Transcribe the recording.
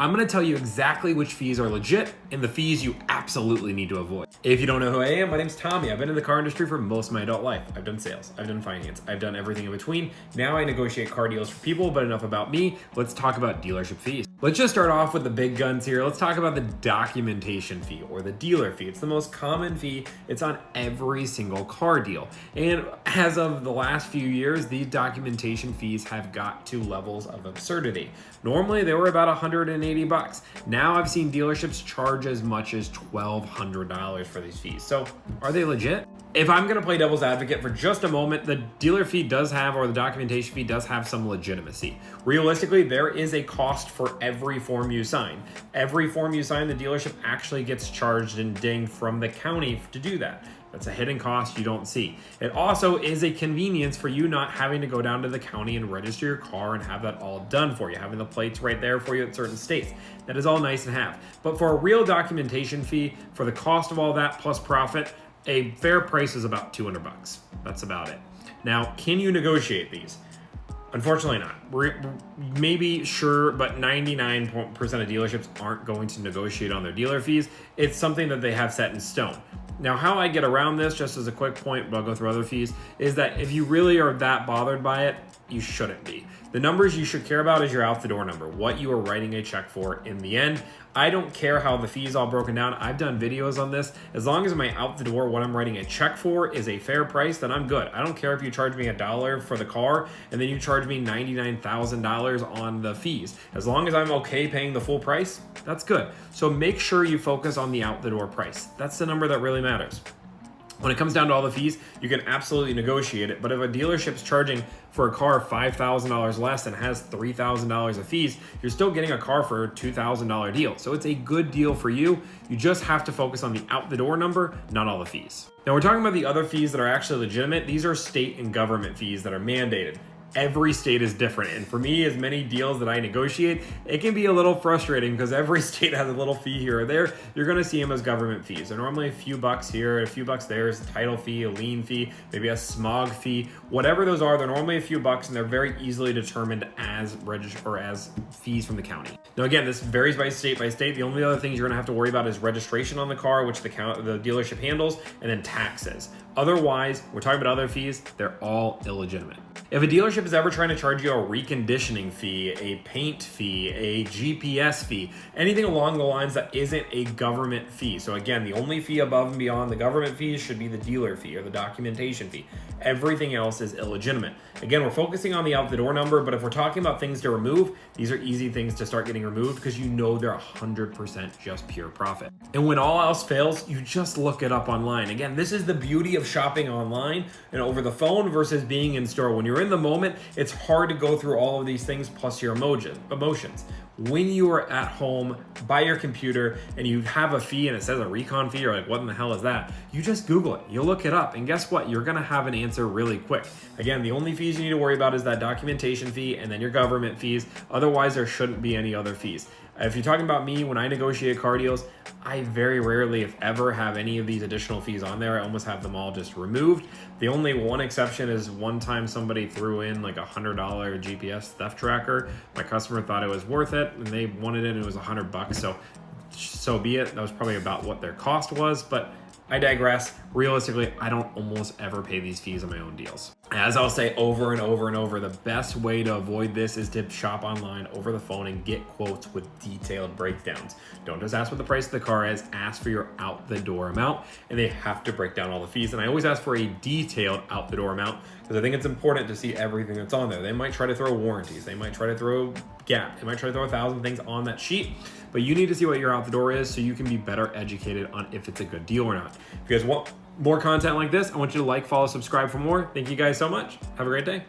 I'm gonna tell you exactly which fees are legit and the fees you absolutely need to avoid. If you don't know who I am, my name's Tommy. I've been in the car industry for most of my adult life. I've done sales, I've done finance, I've done everything in between. Now I negotiate car deals for people, but enough about me. Let's talk about dealership fees. Let's just start off with the big guns here. Let's talk about the documentation fee or the dealer fee. It's the most common fee. It's on every single car deal. And as of the last few years, these documentation fees have got to levels of absurdity. Normally they were about $180. Now I've seen dealerships charge as much as $1,200 for these fees. So are they legit? If I'm gonna play devil's advocate for just a moment, the dealer fee does have, or the documentation fee does have some legitimacy. Realistically, there is a cost for every form you sign. Every form you sign, the dealership actually gets charged and dinged from the county to do that. That's a hidden cost you don't see. It also is a convenience for you not having to go down to the county and register your car and have that all done for you, having the plates right there for you at certain states. That is all nice to have. But for a real documentation fee, for the cost of all that plus profit, a fair price is about $200. That's about it. Now, can you negotiate these? Unfortunately not. Maybe, sure, but 99% of dealerships aren't going to negotiate on their dealer fees. It's something that they have set in stone. Now, how I get around this, just as a quick point, but I'll go through other fees, is that if you really are that bothered by it, you shouldn't be. The numbers you should care about is your out the door number, what you are writing a check for in the end. I don't care how the fee is all broken down. I've done videos on this. As long as my out the door, what I'm writing a check for is a fair price, then I'm good. I don't care if you charge me $1 for the car and then you charge me $99,000 on the fees. As long as I'm okay paying the full price, that's good. So make sure you focus on the out the door price. That's the number that really matters. When it comes down to all the fees, you can absolutely negotiate it. But if a dealership's charging for a car $5,000 less and has $3,000 of fees, you're still getting a car for a $2,000 deal. So it's a good deal for you. You just have to focus on the out the door number, not all the fees. Now we're talking about the other fees that are actually legitimate. These are state and government fees that are mandated. Every state is different. And for me, as many deals that I negotiate, it can be a little frustrating because every state has a little fee here or there. You're gonna see them as government fees. They're normally a few bucks here, a few bucks there is a title fee, a lien fee, maybe a smog fee. Whatever those are, they're normally a few bucks and they're very easily determined as as fees from the county. Now again, this varies by state. The only other things you're gonna have to worry about is registration on the car, which the dealership handles, and then taxes. Otherwise, we're talking about other fees, they're all illegitimate. If a dealership is ever trying to charge you a reconditioning fee, a paint fee, a GPS fee, anything along the lines that isn't a government fee. So again, the only fee above and beyond the government fees should be the dealer fee or the documentation fee. Everything else is illegitimate. Again, we're focusing on the out the door number, but if we're talking about things to remove, these are easy things to start getting removed because you know they're 100% just pure profit. And when all else fails, you just look it up online. Again, this is the beauty of shopping online and over the phone versus being in store. When you're in the moment, it's hard to go through all of these things plus your emotions. When you are at home by your computer and you have a fee and it says a recon fee, you're like, what in the hell is that? You just Google it, you look it up, and guess what? You're gonna have an answer really quick. Again, the only fees you need to worry about is that documentation fee and then your government fees. Otherwise, there shouldn't be any other fees. If you're talking about me, when I negotiate car deals, I very rarely, if ever, have any of these additional fees on there. I almost have them all just removed. The only one exception is one time somebody threw in like $100 GPS theft tracker. My customer thought it was worth it and they wanted it and it was $100. So be it. That was probably about what their cost was, but I digress. Realistically, I don't almost ever pay these fees on my own deals. As I'll say over and over and over, the best way to avoid this is to shop online over the phone and get quotes with detailed breakdowns. Don't just ask what the price of the car is, ask for your out the door amount, and they have to break down all the fees. And I always ask for a detailed out the door amount because I think it's important to see everything that's on there. They might try to throw warranties, they might try to throw gap, they might try to throw 1,000 things on that sheet, but you need to see what your out the door is so you can be better educated on if it's a good deal or not. If you guys want more content like this, I want you to like, follow, subscribe for more. Thank you guys so much. Have a great day.